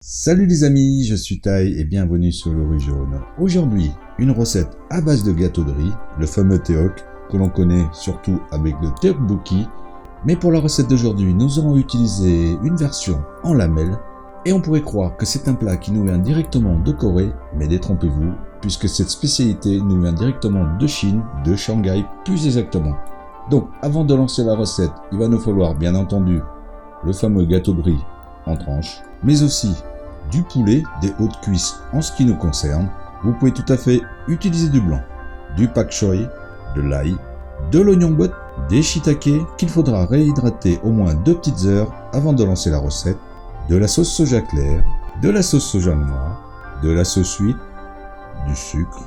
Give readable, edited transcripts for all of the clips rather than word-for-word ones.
Salut les amis, je suis Tai et bienvenue sur le riz jaune. Aujourd'hui, une recette à base de gâteau de riz, le fameux teok, que l'on connaît surtout avec le tteokbokki. Mais pour la recette d'aujourd'hui, nous aurons utilisé une version en lamelles et on pourrait croire que c'est un plat qui nous vient directement de Corée, mais détrompez-vous, puisque cette spécialité nous vient directement de Chine, de Shanghai plus exactement. Donc avant de lancer la recette, il va nous falloir bien entendu le fameux gâteau de riz en tranches, mais aussi du poulet, des hautes cuisses en ce qui nous concerne. Vous pouvez tout à fait utiliser du blanc, du pak choi, de l'ail, de l'oignon botte, des shiitake qu'il faudra réhydrater au moins 2 petites heures avant de lancer la recette, de la sauce soja claire, de la sauce soja noire, de la sauce huître, du sucre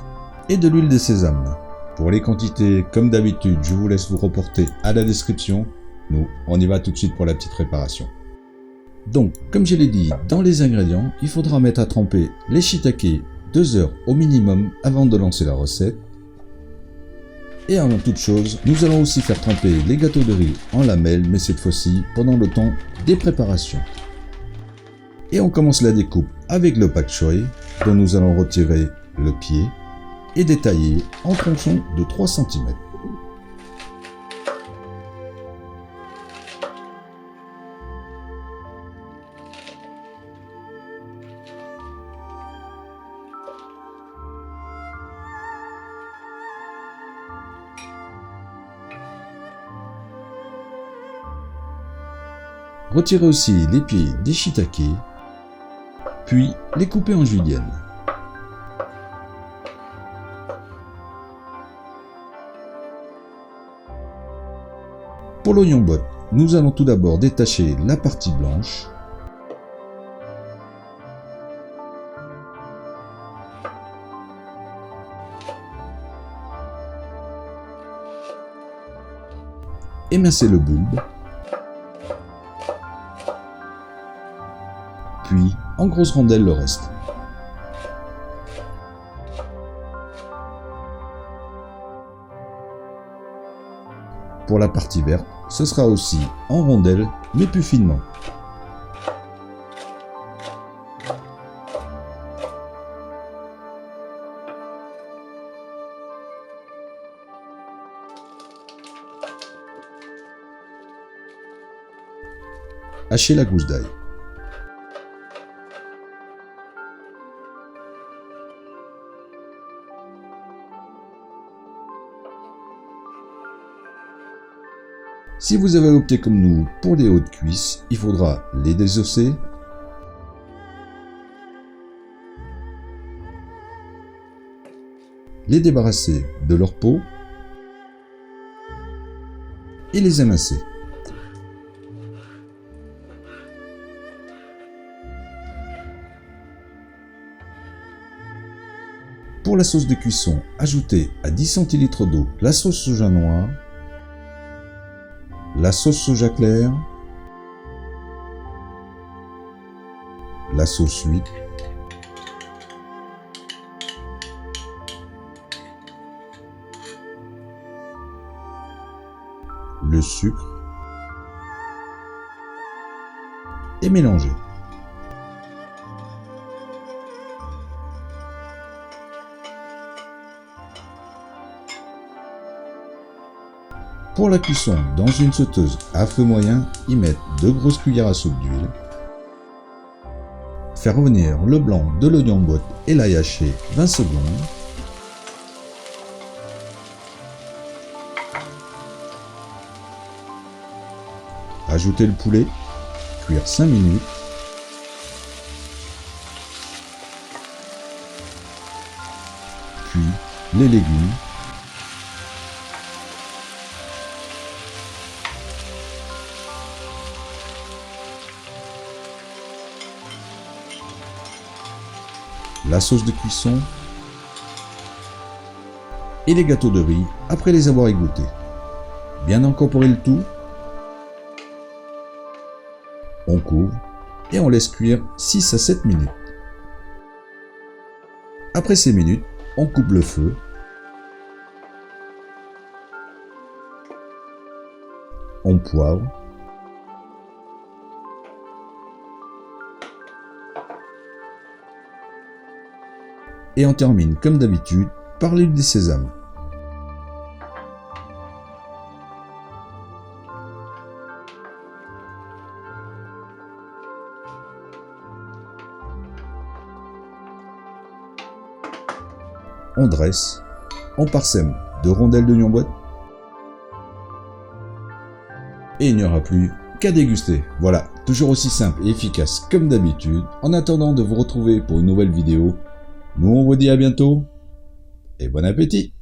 et de l'huile de sésame. Pour les quantités, comme d'habitude, je vous laisse vous reporter à la description. Nous, on y va tout de suite pour la petite préparation. Donc, comme je l'ai dit, dans les ingrédients, il faudra mettre à tremper les shiitake 2 heures au minimum avant de lancer la recette. Et avant toute chose, nous allons aussi faire tremper les gâteaux de riz en lamelles, mais cette fois-ci pendant le temps des préparations. Et on commence la découpe avec le pak choi, dont nous allons retirer le pied et détailler en tronçons de 3 cm. Retirez aussi les pieds des shiitake, puis les couper en julienne. Pour l'oignon botte, nous allons tout d'abord détacher la partie blanche. Émincer le bulbe. Puis en grosses rondelles le reste. Pour la partie verte, ce sera aussi en rondelles, mais plus finement. Hachez la gousse d'ail. Si vous avez opté comme nous pour les hautes cuisses, il faudra les désosser, les débarrasser de leur peau et les émincer. Pour la sauce de cuisson, ajoutez à 10 centilitres d'eau la sauce soja noire, la sauce soja claire, la sauce huître, le sucre et mélanger. Pour la cuisson, dans une sauteuse à feu moyen, y mettre 2 grosses cuillères à soupe d'huile. Faire revenir le blanc de l'oignon botte et l'ail haché 20 secondes. Ajouter le poulet, cuire 5 minutes. Puis les légumes. La sauce de cuisson et les gâteaux de riz après les avoir égouttés. Bien incorporer le tout. On couvre et on laisse cuire 6 à 7 minutes. Après ces minutes, on coupe le feu. On poivre. Et on termine comme d'habitude par l'huile de sésame. On dresse, on parsème de rondelles d'oignon boîte et il n'y aura plus qu'à déguster. Voilà, toujours aussi simple et efficace comme d'habitude. En attendant de vous retrouver pour une nouvelle vidéo, nous on vous dit à bientôt et bon appétit!